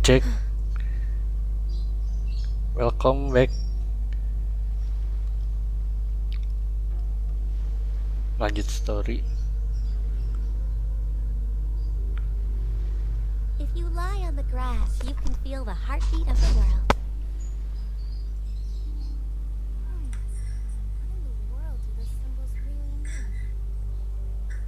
Cek. Welcome back. Lanjut story. If you lie on the grass, you can feel the heartbeat of the world. What in the world do those symbols really mean? What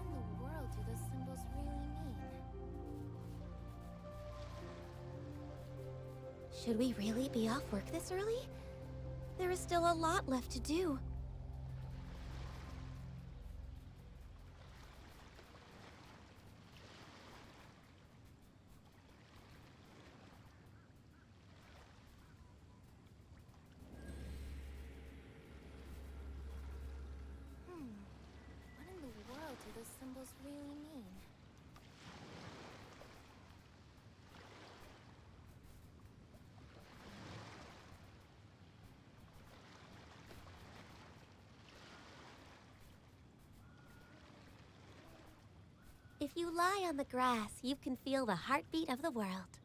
in the world do those symbols really mean? Should we really be off work this early? There is still a lot left to do. What in the world do those symbols really mean? If you lie on the grass, you can feel the heartbeat of the world.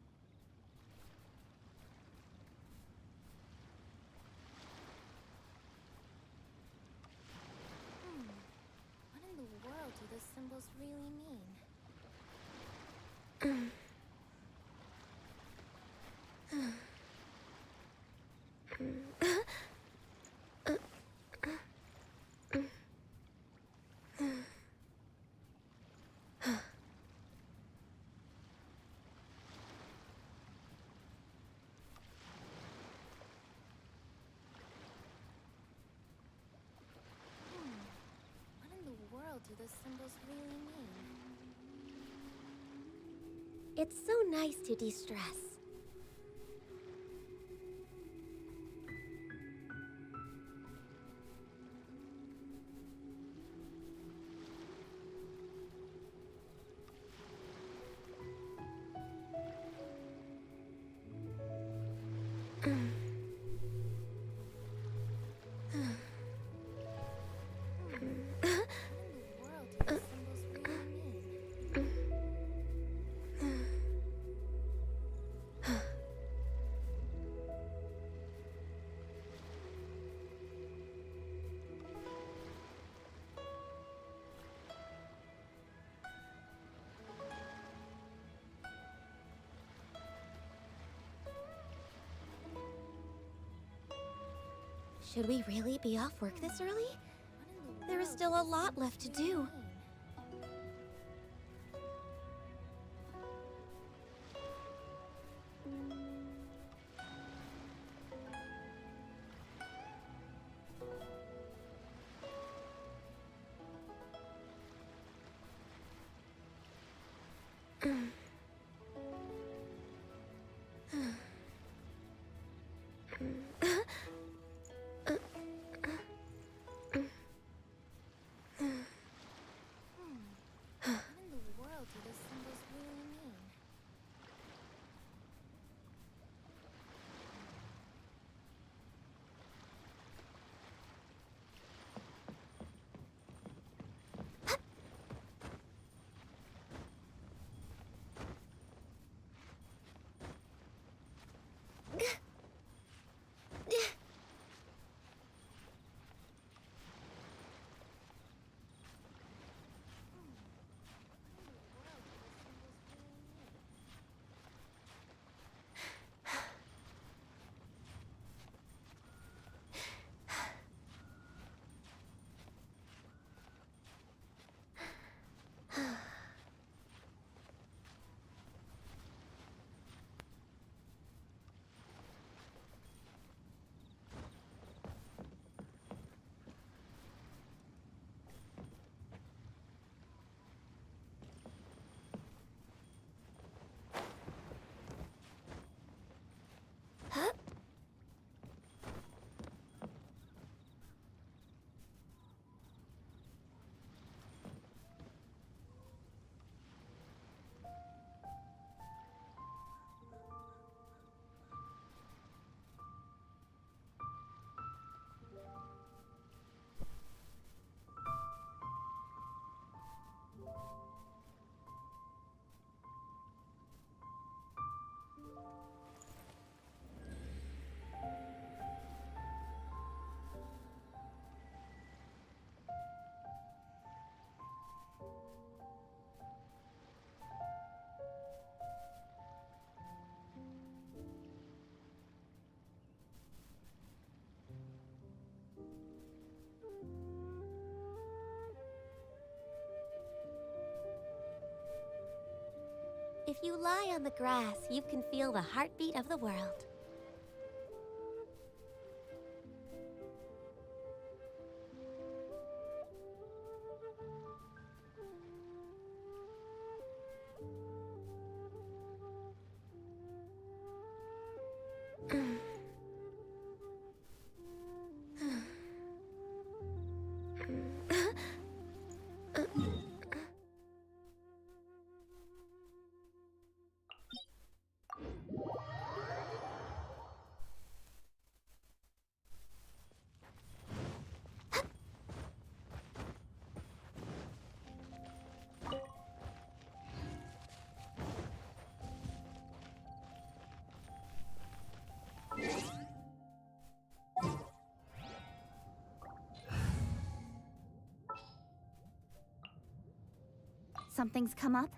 What in the world do those symbols really mean? What in the world do those symbols really mean? It's so nice to de-stress. What in the world do those symbols really mean? Should we really be off work this early? There is still a lot left to do. If you lie on the grass, you can feel the heartbeat of the world. Something's come up?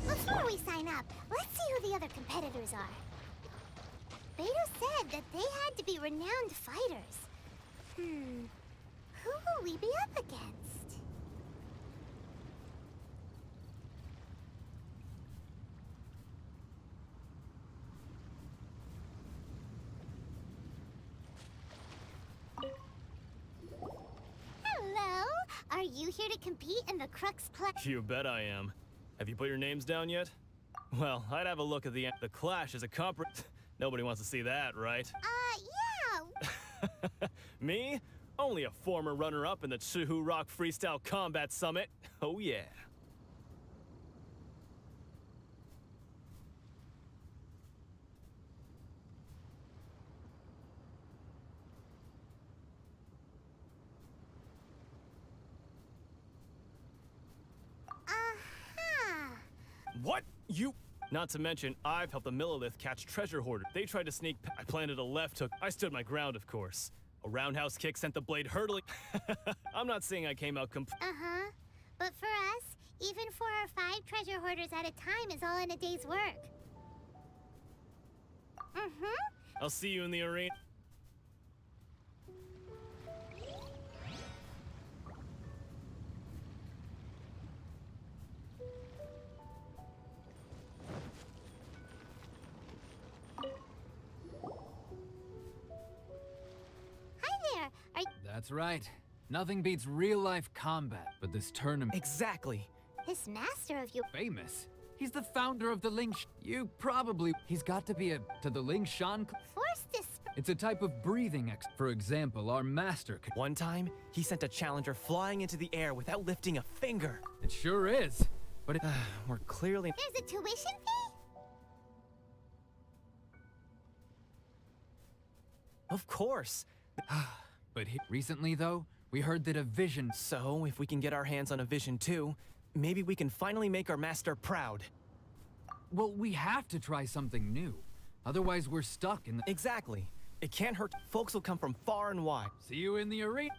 Before we sign up, let's see who the other competitors are. Beto said that they had to be renowned fighters. Who will we be up against? Hello? Are you here to compete in the Crux Play? You bet I am. Have you put your names down yet? Well, I'd have a look at the Clash as a comp. Nobody wants to see that, right? Yeah. Me? Only a former runner-up in the Chihu Rock Freestyle Combat Summit. Oh yeah. What? You? Not to mention, I've helped the Millilith catch treasure hoarder. They tried to sneak I planted a left hook. I stood my ground, of course. A roundhouse kick sent the blade hurtling. I'm not saying I came out Uh-huh. But for us, even 4 or 5 treasure hoarders at a time is all in a day's work. I'll see you in the arena. Hi there. That's right. Nothing beats real-life combat, but this tournament Exactly. This master of you. famous. He's the founder of the Ling. He's got to be to the Ling Shan. Force this. It's a type of breathing For example, our master. One time, he sent a challenger flying into the air without lifting a finger. It sure is. But We're clearly... There's a tuition fee? Of course. Recently, though, we heard that a vision. So, if we can get our hands on a vision too, maybe we can finally make our master proud. Well, we have to try something new. Otherwise, we're stuck in the. Exactly. It can't hurt. Folks will come from far and wide. See you in the arena.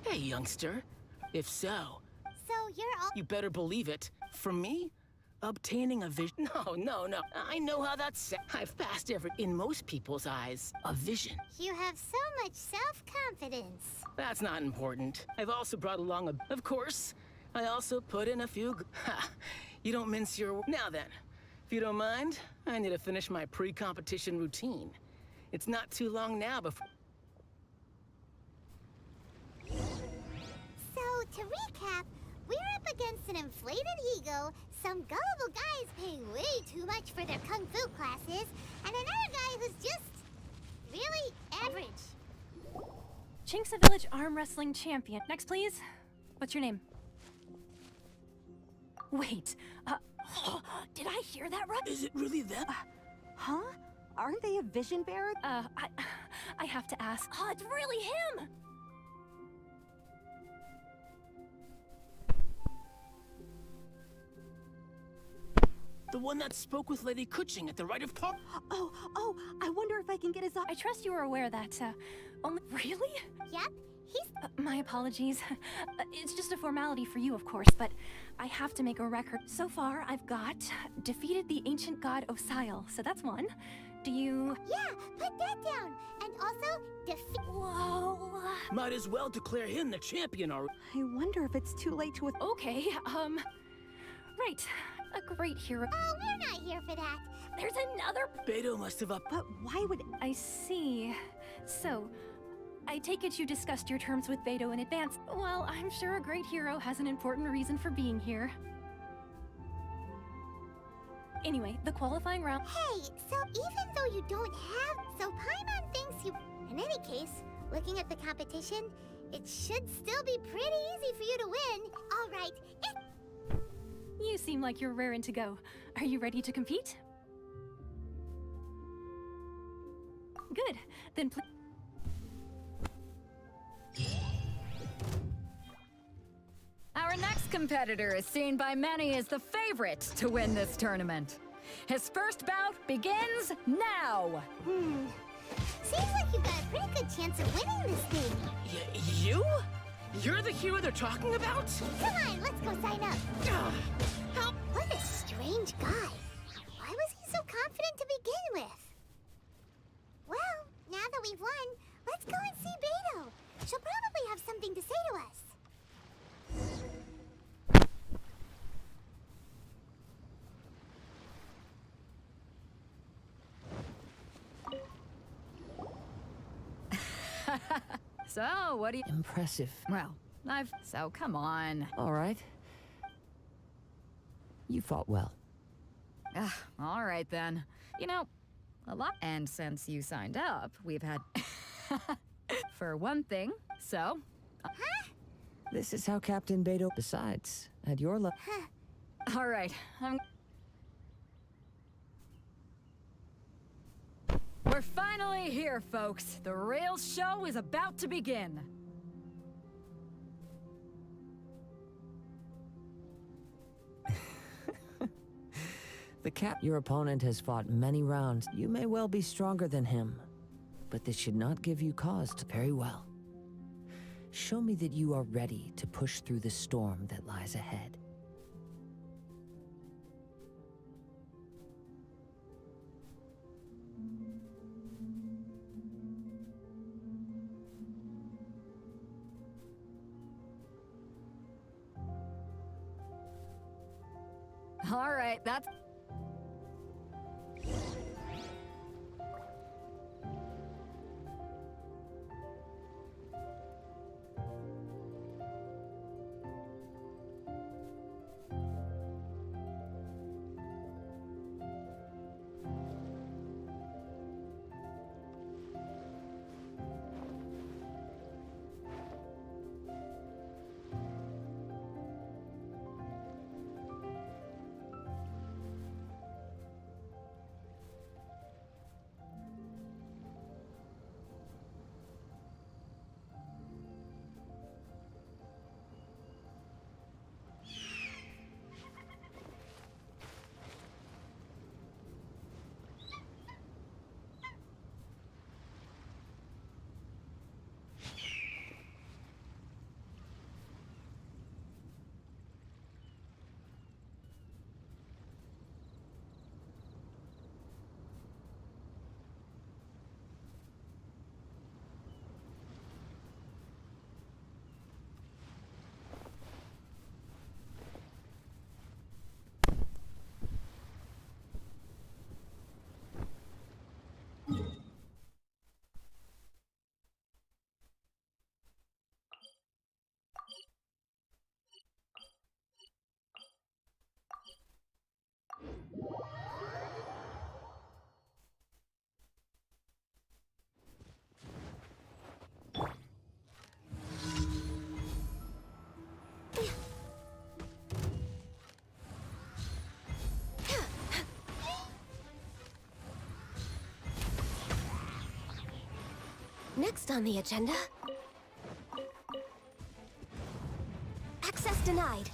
Hey, youngster. If so, So you're all. you better believe it. From me? Obtaining a vision? No. I know how that's. I've passed in most people's eyes, a vision. You have so much self-confidence. That's not important. I've also brought along Of course, I also put in a few. Ha! You don't mince your. Now then, If you don't mind, I need to finish my pre-competition routine. It's not too long now before... So, to recap, we're up against an inflated ego, some gullible guys paying way too much for their kung fu classes, and another guy who's just really average. Chinksa Village Arm Wrestling Champion. Next, please. What's your name? Wait, did I hear that right? Is it really them? Huh? Aren't they a vision bearer? I have to ask. Oh, it's really him! The one that spoke with Lady Kuching at the Rite of Park? Oh, I wonder if I can get his eye. I trust you are aware that, only- Really? Yep, he's... My apologies. It's just a formality for you, of course, but I have to make a record. So far, I've got defeated the ancient god Osile, so that's one. Do you... Yeah, put that down. And also, defeat... Whoa... Might as well declare him the champion already. I wonder if it's too late to... Okay, right. A great hero. Oh, we're not here for that. There's another... Beto must have up... But why would... I see. So, I take it you discussed your terms with Beto in advance. Well, I'm sure a great hero has an important reason for being here. Anyway, the qualifying round... Hey, so even though you don't have... So Paimon thinks you... In any case, looking at the competition, it should still be pretty easy for you to win. All right, You seem like you're raring to go. Are you ready to compete? Good. Then please... Our next competitor is seen by many as the favorite to win this tournament. His first bout begins now! Seems like you've got a pretty good chance of winning this thing. You? You're the hero they're talking about? Come on, let's go sign up. Help! What a strange guy. Why was he so confident to begin with? Well, now that we've won, let's go and see Beto. She'll probably have something to say to us. So, what do you... Impressive. Well, So, come on. All right. You fought well. All right, then. You know, a lot... And since you signed up, we've had... For one thing, so... This is how Captain Beto... Besides, at your level... All right, We're finally here, folks. The real show is about to begin. Your opponent has fought many rounds. You may well be stronger than him, but this should not give you cause to very well. Show me that you are ready to push through the storm that lies ahead. All right, that's... Next on the agenda... Access denied.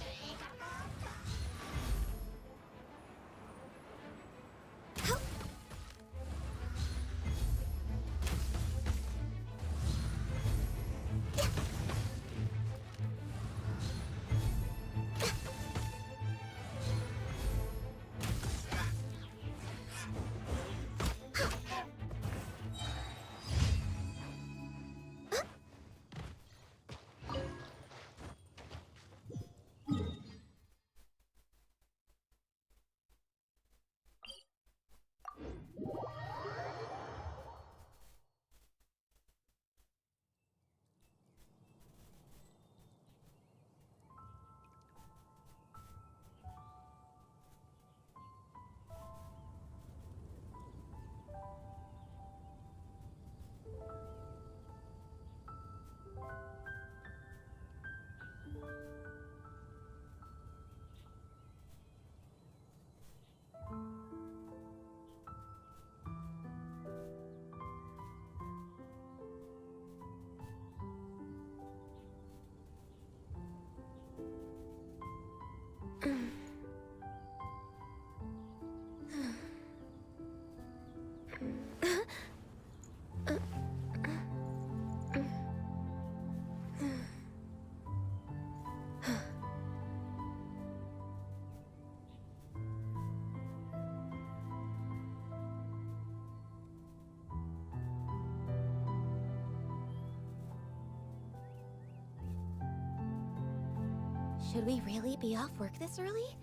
Should we really be off work this early?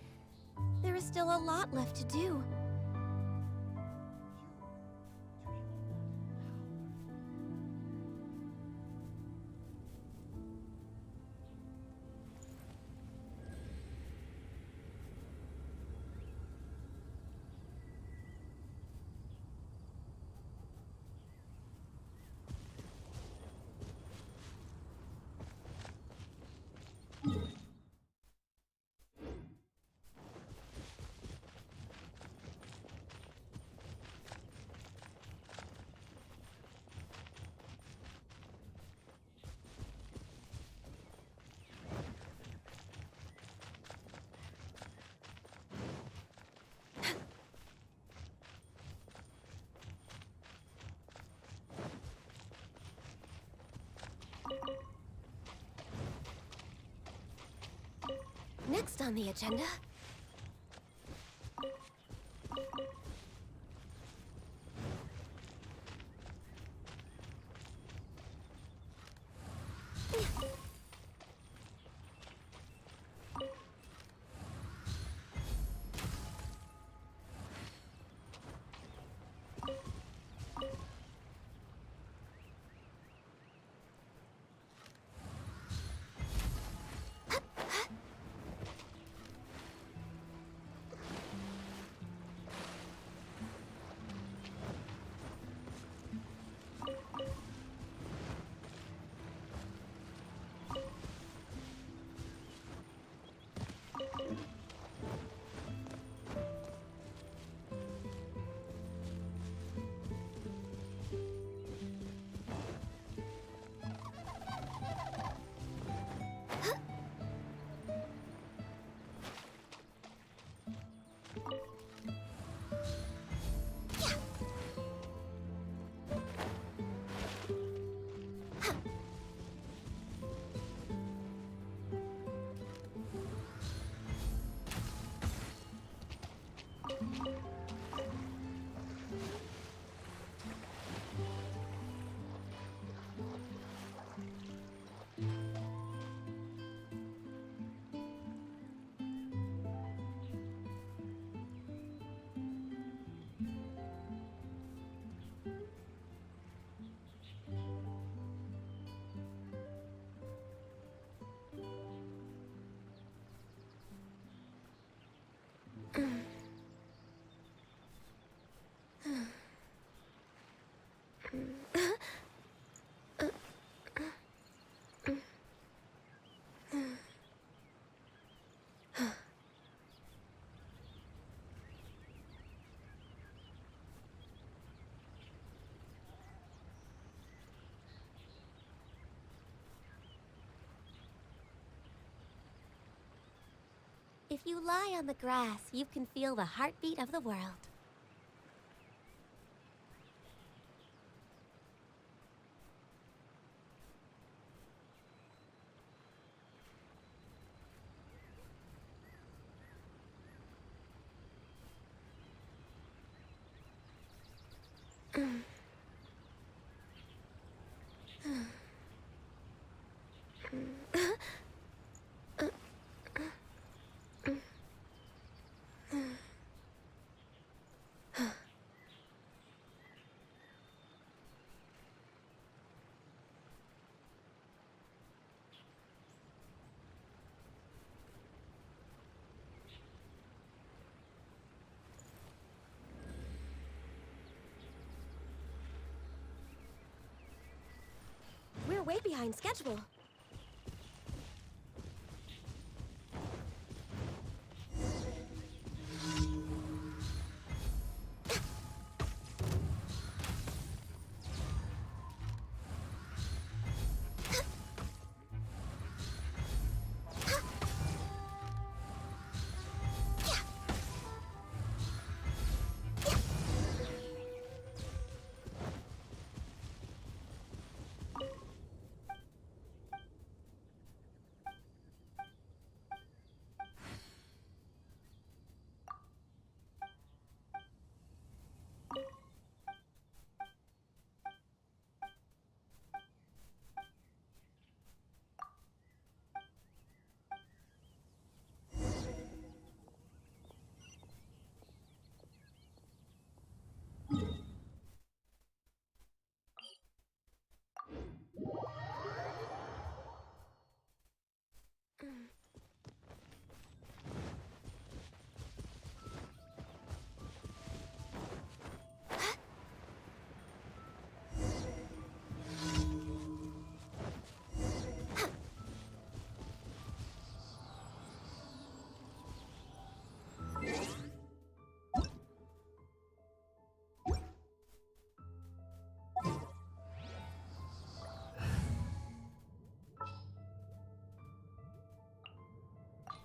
There is still a lot left to do. Next on the agenda... If you lie on the grass, you can feel the heartbeat of the world. We're way behind schedule.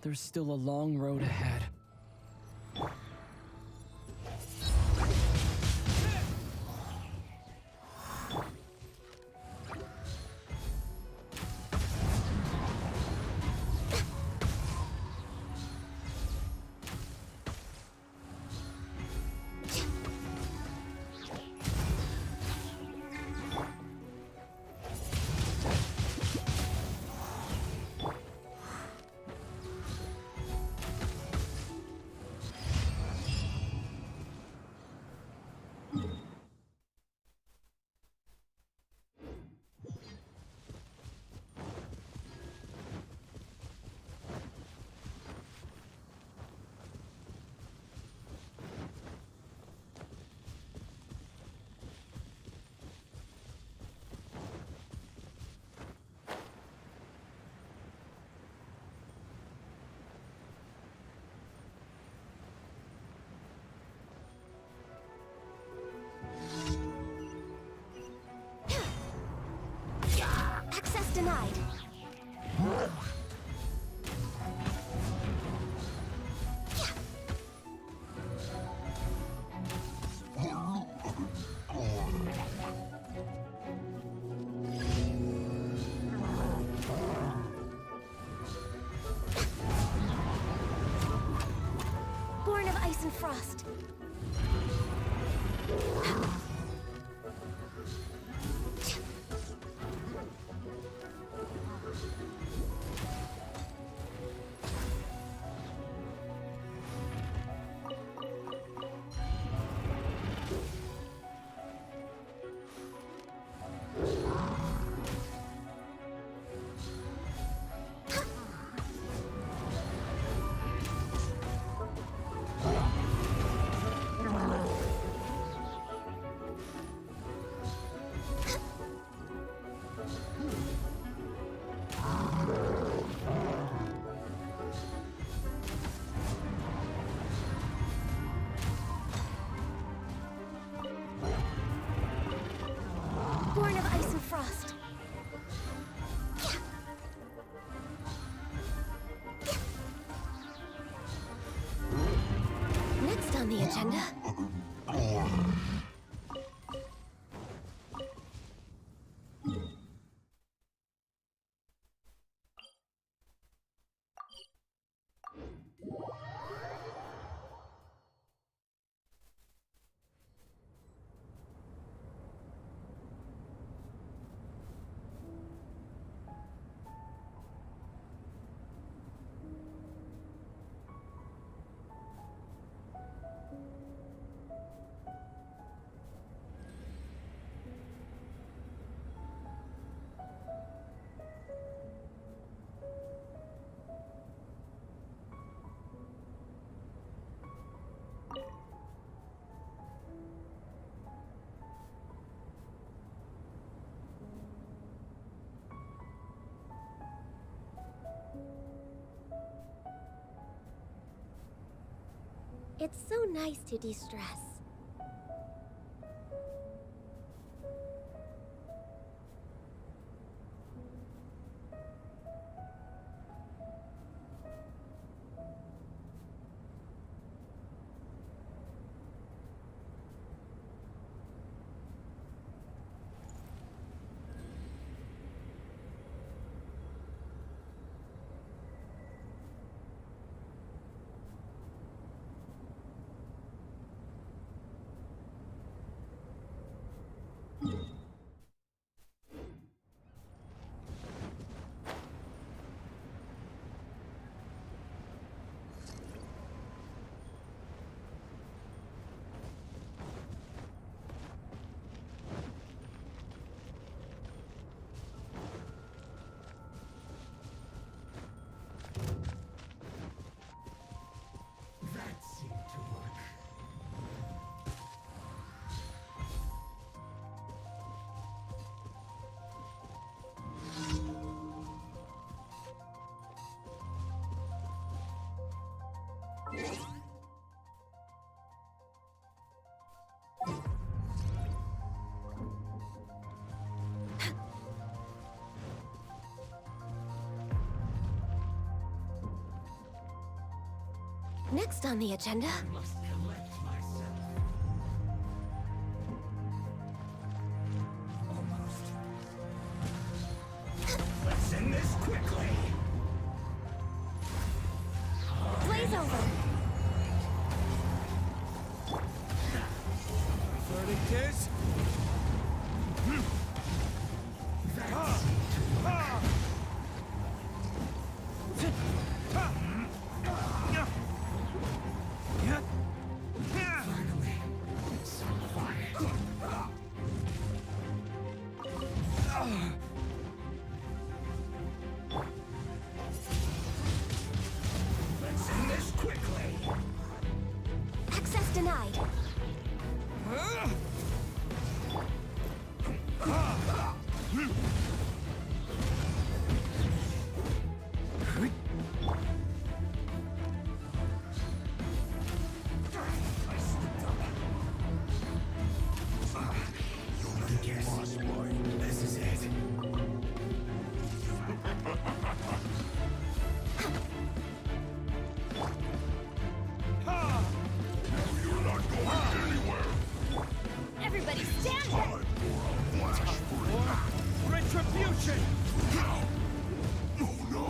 There's still a long road ahead. Access denied. Born of ice and frost. the agenda? It's so nice to de-stress. Next on the agenda... Let's end this quickly. Blaze over! Verdict is... Let's end this quickly. Access denied. You'll guess. This is it. You're not going anywhere. Everybody stand back! Time for a flash for retribution. Oh no.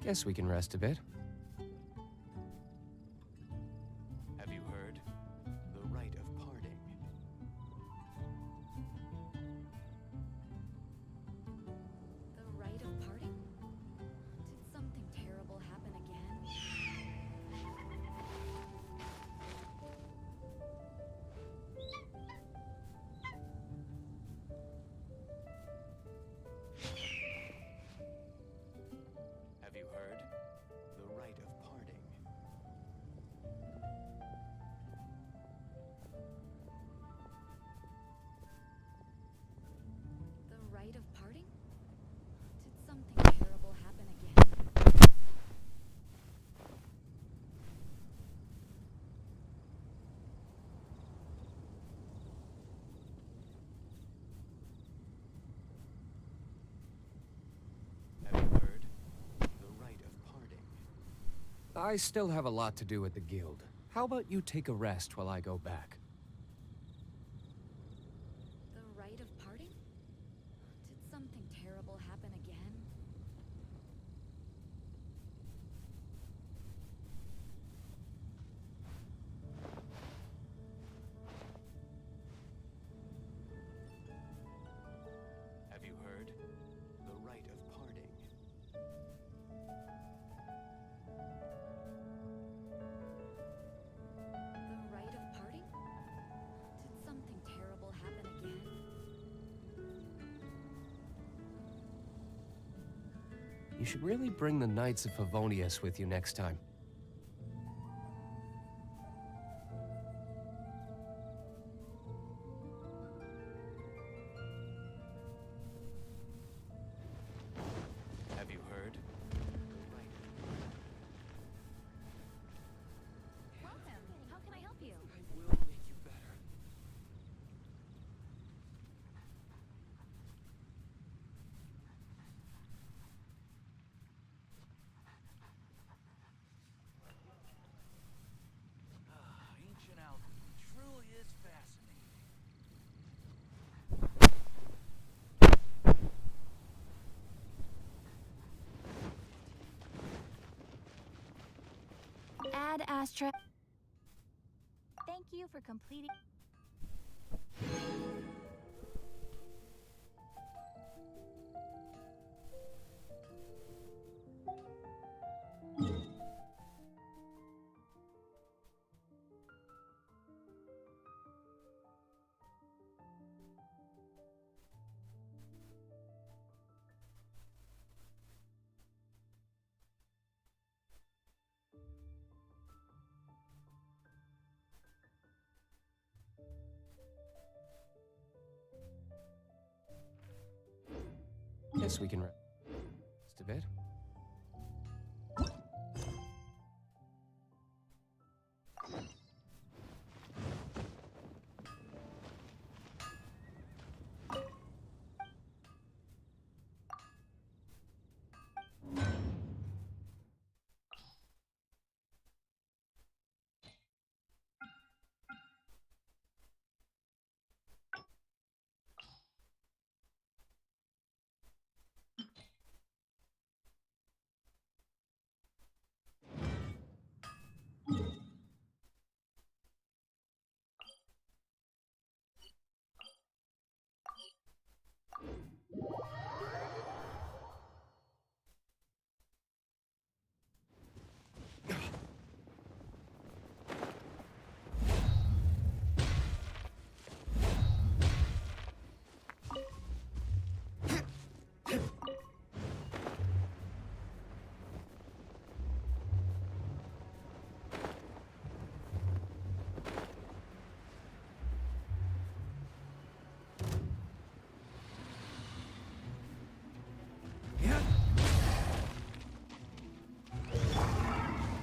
Guess we can rest a bit. Have you heard? The rite of parting. The rite of parting? Did something terrible happen again? I still have a lot to do at the guild. How about you take a rest while I go back? The rite of parting? Did something terrible happen again? Have you heard? The rite of parting. The rite of parting? Did something terrible happen again? You should really bring the Knights of Favonius with you next time. Have you heard? Welcome. How can I help you? I will make you better. Ancient alchemy truly is fascinating. Add Astra. Thank you for completing. Guess we can rest a bit.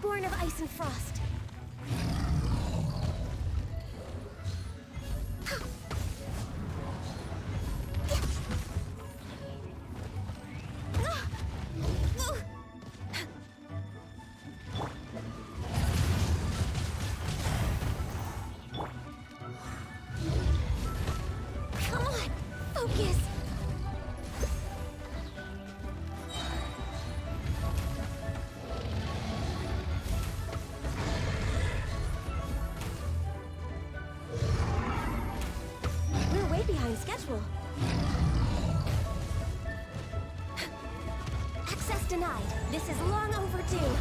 Born of ice and frost. Come on, focus. We're way behind schedule. Access denied. This is long overdue.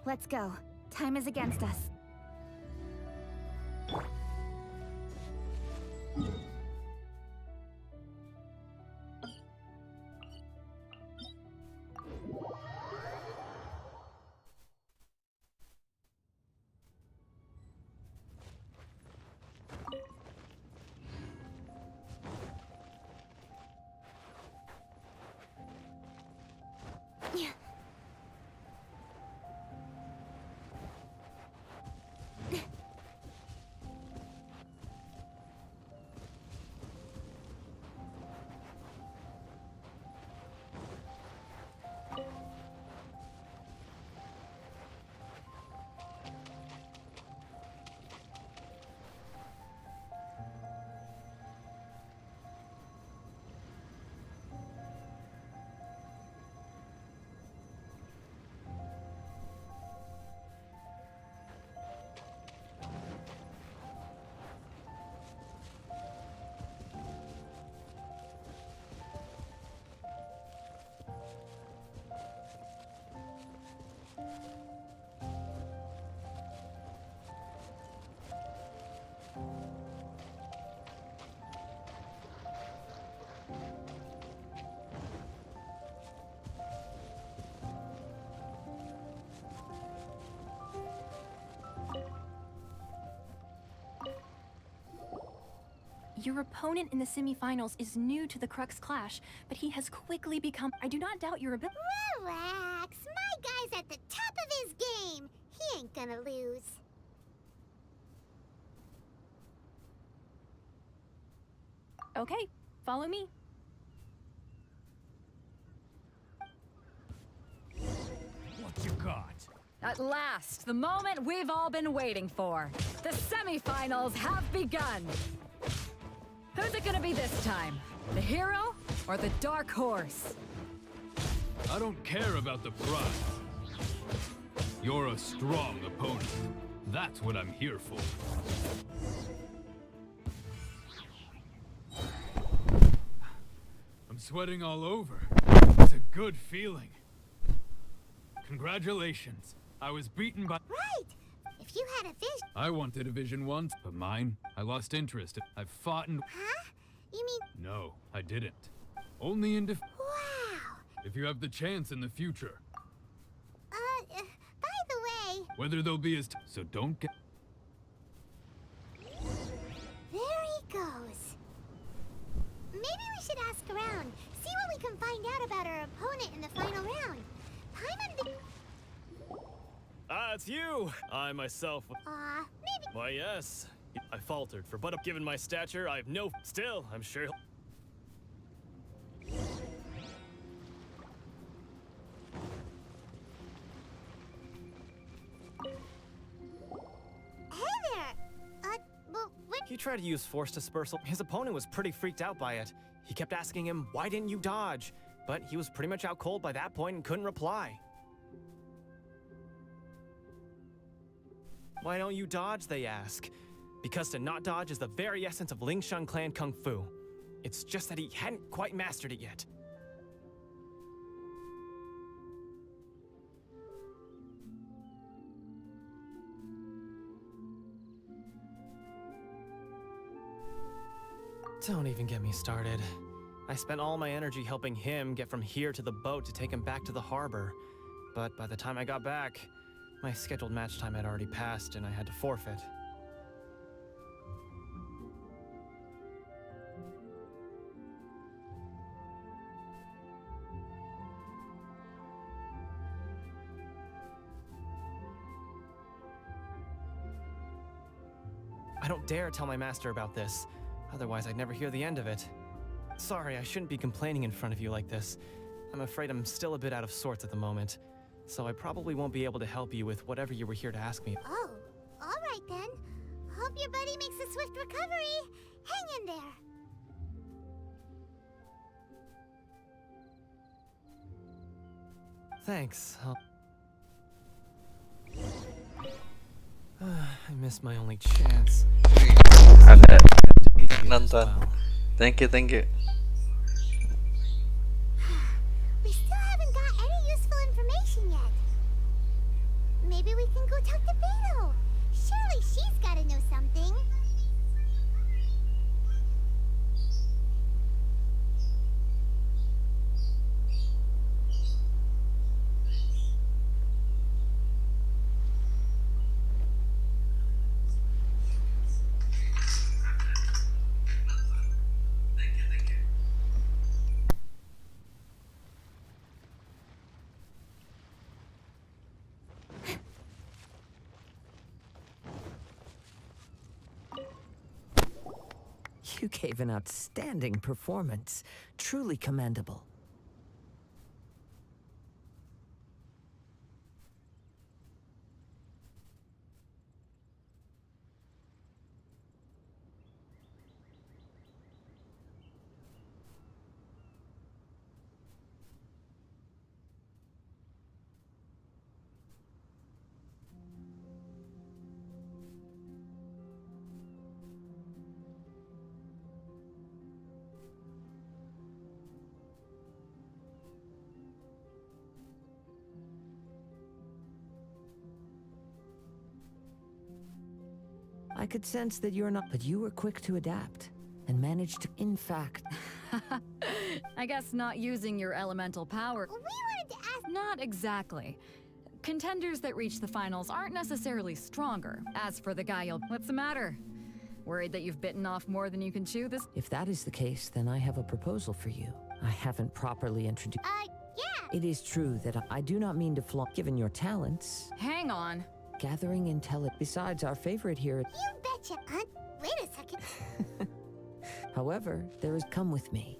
Let's go. Time is against us. Your opponent in the semifinals is new to the Crux Clash, but he has quickly become... I do not doubt your ability... Relax. My guy's at the top of his game. He ain't gonna lose. Okay, follow me. What you got? At last, the moment we've all been waiting for. The semifinals have begun. Who's it gonna be this time? The hero or the dark horse? I don't care about the prize. You're a strong opponent. That's what I'm here for. I'm sweating all over. It's a good feeling. Congratulations. I was beaten by... Right! If you had a vision... I wanted a vision once, but mine, I lost interest. I've fought and... Huh? You mean... No, I didn't. Only in Wow! if you have the chance in the future. By the way... Whether they'll be as... So don't get... There he goes. Maybe we should ask around, see what we can find out about our opponent in the final round. Paimon be... Ah, it's you! I myself... maybe... Why, yes. I faltered, but given my stature, I have no... Still, I'm sure he'll... Hey there! Well, what... He tried to use force dispersal. His opponent was pretty freaked out by it. He kept asking him, why didn't you dodge? But he was pretty much out cold by that point and couldn't reply. Why don't you dodge, they ask. Because to not dodge is the very essence of Lingshan clan kung fu. It's just that he hadn't quite mastered it yet. Don't even get me started. I spent all my energy helping him get from here to the boat to take him back to the harbor. But by the time I got back, my scheduled match time had already passed and I had to forfeit. I don't dare tell my master about this. Otherwise, I'd never hear the end of it. Sorry, I shouldn't be complaining in front of you like this. I'm afraid I'm still a bit out of sorts at the moment. So I probably won't be able to help you with whatever you were here to ask me. Oh, alright then. Hope your buddy makes a swift recovery. Hang in there. Thanks. I missed my only chance. Ada nonton. Thank you, thank you. We still haven't got any useful information yet. talk to Beto. Surely she's gotta know something. You gave an outstanding performance. Truly commendable. I could sense that you're not, but you were quick to adapt and managed to, in fact. I guess not using your elemental power. We wanted to ask. Not exactly. Contenders that reach the finals aren't necessarily stronger. As for the guy what's the matter? Worried that you've bitten off more than you can chew this? If that is the case, then I have a proposal for you. I haven't properly introduced. Yeah. It is true that I do not mean to flaunt, given your talents. Hang on. Gathering intelligence. Besides, our favorite here. You betcha. Wait a second. However, there is come with me.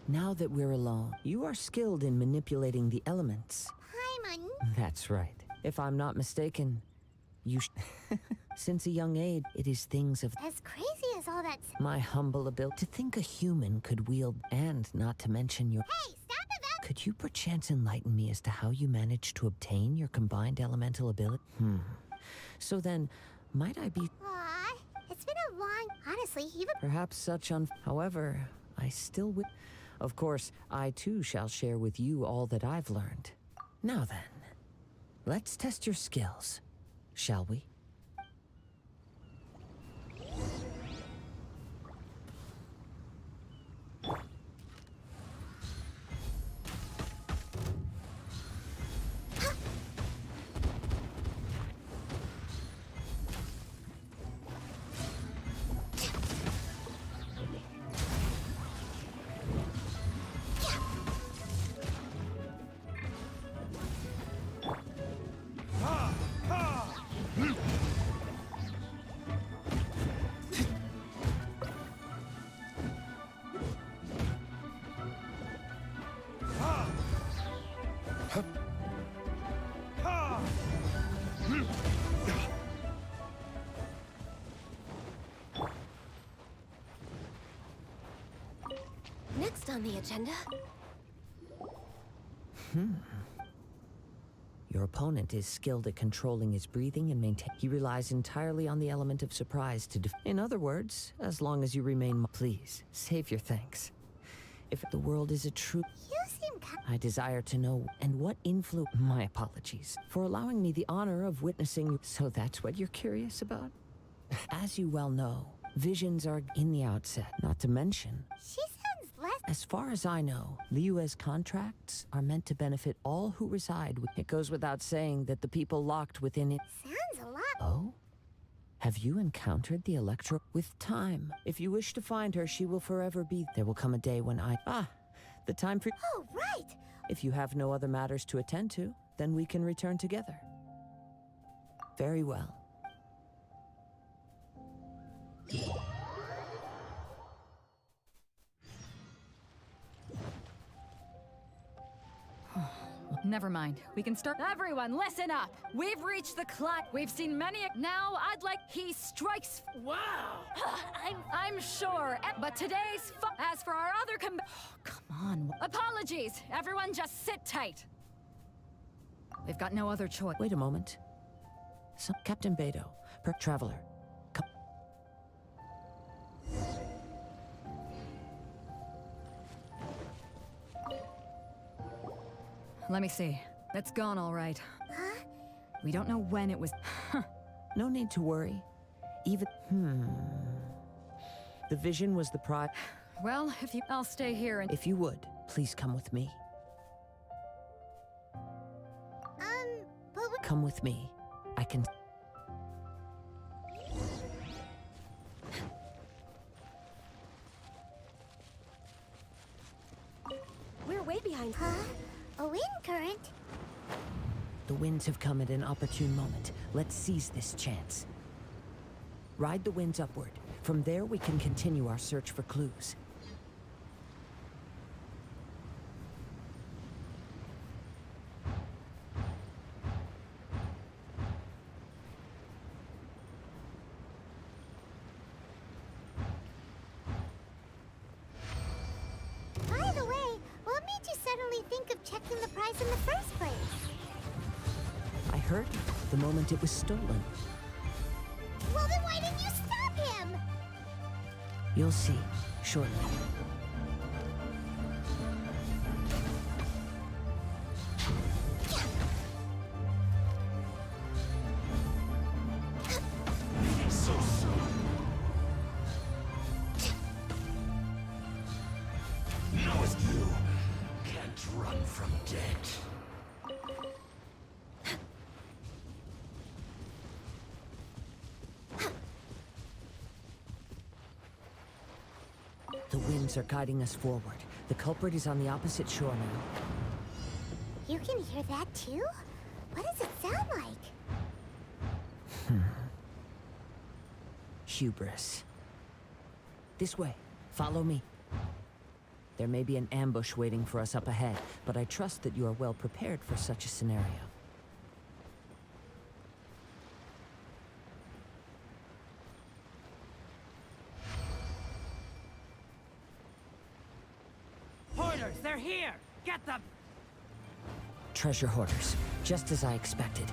Now that we're alone, you are skilled in manipulating the elements. Hi, Mun. That's right. If I'm not mistaken, you since a young age, it is things of As crazy as all that. my humble ability to think a human could wield, and not to mention your. Hey, stop about. Could you perchance enlighten me as to how you managed to obtain your combined elemental ability? So then, might I be Aw, it's been a long. Honestly, even. perhaps such However, I still will. Of course, I too shall share with you all that I've learned. Now then, let's test your skills, shall we? Next on the agenda. Your opponent is skilled at controlling his breathing and maintain. He relies entirely on the element of surprise to in other words, as long as you remain please, save your thanks. If the world is a true You seem I desire to know, and what influence. My apologies for allowing me the honor of witnessing you. So that's what you're curious about? As you well know, visions are in the outset, not to mention. She sounds less. As far as I know, Liu's contracts are meant to benefit all who reside with. It goes without saying that the people locked within it. Sounds a lot. Oh? Have you encountered the Electro? With time. If you wish to find her, she will forever be. There will come a day when the time for. Oh, right! If you have no other matters to attend to, then we can return together. Very well. Never mind. We can start. Everyone, listen up. We've reached the climb. We've seen many. Now, I'd like. He strikes. Wow! I'm sure. But today's. As for our other come on. Apologies. Everyone, just sit tight. We've got no other choice. Wait a moment. Captain Beidou, Traveler. Let me see. It's gone all right. Huh? We don't know when it was. No need to worry. Even. The vision was the pride. Well, if you. I'll stay here and. If you would, please come with me. But Come with me. I can. We're way behind. Huh? A wind current? The winds have come at an opportune moment. Let's seize this chance. Ride the winds upward. From there, we can continue our search for clues. By the way, what made you suddenly think of checking the prize in the first place? I heard the moment it was stolen. Well, then why didn't you stop him? You'll see shortly. So soon. Knowest you can't run from death. The winds are guiding us forward. The culprit is on the opposite shore now. You can hear that too? What does it sound like? Hubris. This way. Follow me. There may be an ambush waiting for us up ahead, but I trust that you are well prepared for such a scenario. Hoarders, they're here! Get them! Treasure hoarders, just as I expected.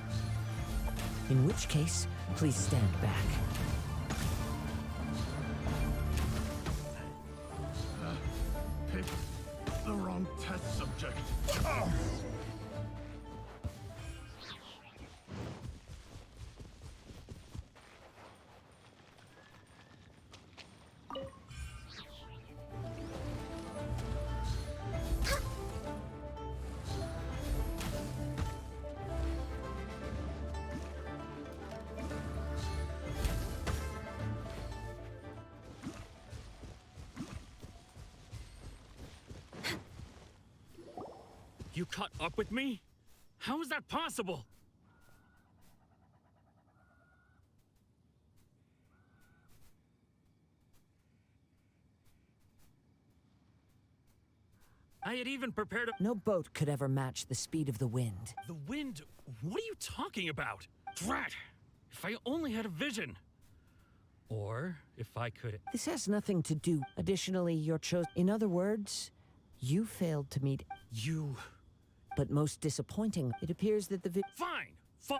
In which case, please stand back. Picked the wrong test subject. You caught up with me? How is that possible? I had even prepared a— No boat could ever match the speed of the wind. The wind? What are you talking about? Drat! If I only had a vision. Or if I could— This has nothing to do. Additionally, you're chosen. In other words, you failed to meet. You... But most disappointing, it appears that the Fine!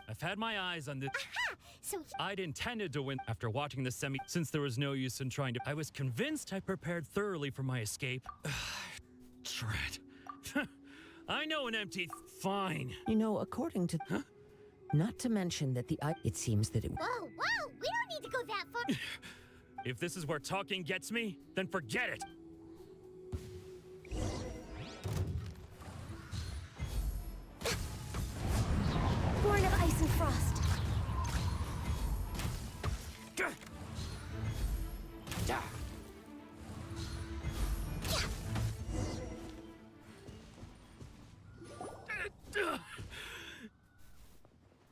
I've had my eyes on this. Aha! So I'd intended to win after watching the semi, since there was no use in trying to. I was convinced I prepared thoroughly for my escape. Drat. I know an empty. Fine. You know, according to. Huh? Not to mention that it seems that it. Whoa, whoa! We don't need to go that far. If this is where talking gets me, then forget it. Born of ice and frost.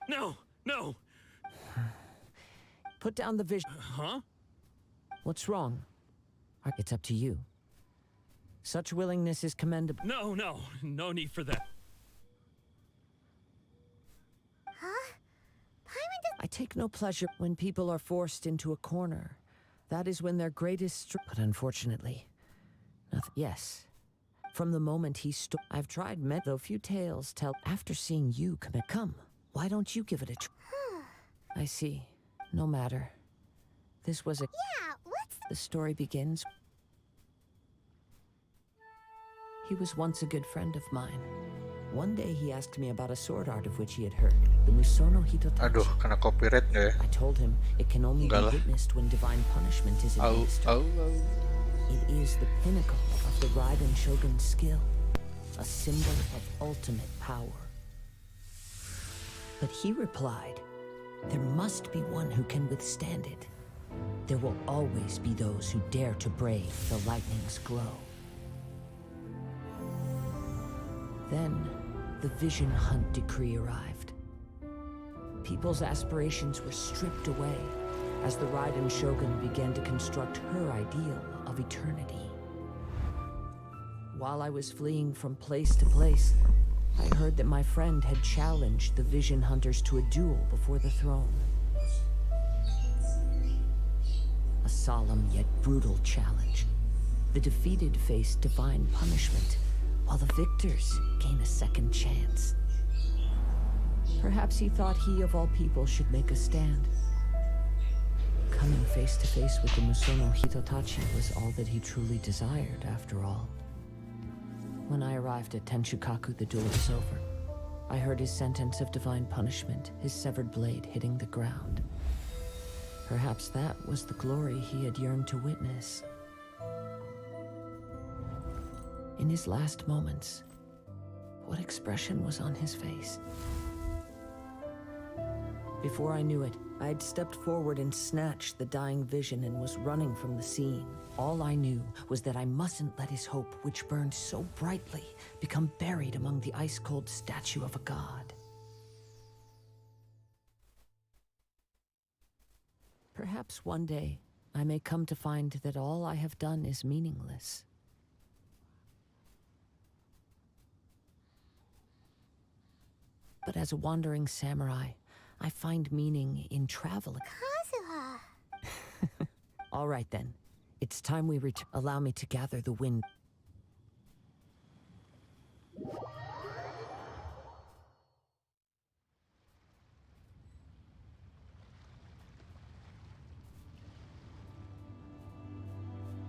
No, no. Put down the vision. Huh? What's wrong? It's up to you. Such willingness is commendable. No, no. No need for that. Huh? Paimon does. I take no pleasure when people are forced into a corner. That is when their greatest strength. But unfortunately, nothing. Yes. From the moment he stood, I've tried though few tales tell. After seeing you commit, come. Why don't you give it a try? I see. No matter. This was a. Yeah, what's The story begins. He was once a good friend of mine. One day he asked me about a sword art of which he had heard, the Musono Hitotachi. Aduh, kena copyright nggak ya? I told him it can only Enggak be lah. witnessed when divine punishment is administered. It is the pinnacle of the Raiden Shogun's skill, a symbol of ultimate power. But he replied, there must be one who can withstand it. There will always be those who dare to brave the lightning's glow. Then, the Vision Hunt decree arrived. People's aspirations were stripped away as the Raiden Shogun began to construct her ideal of eternity. While I was fleeing from place to place, I heard that my friend had challenged the Vision Hunters to a duel before the throne. A solemn yet brutal challenge. The defeated faced divine punishment, while the victors gain a second chance. Perhaps he thought he of all people should make a stand. Coming face to face with the Musono Hitotachi was all that he truly desired, after all. When I arrived at Tenshukaku, the duel was over. I heard his sentence of divine punishment, his severed blade hitting the ground. Perhaps that was the glory he had yearned to witness. In his last moments, what expression was on his face? Before I knew it, I had stepped forward and snatched the dying vision and was running from the scene. All I knew was that I mustn't let his hope, which burned so brightly, become buried among the ice-cold statue of a god. Perhaps one day, I may come to find that all I have done is meaningless. But as a wandering samurai, I find meaning in traveling. Kazuha? All right then. It's time we allow me to gather the wind.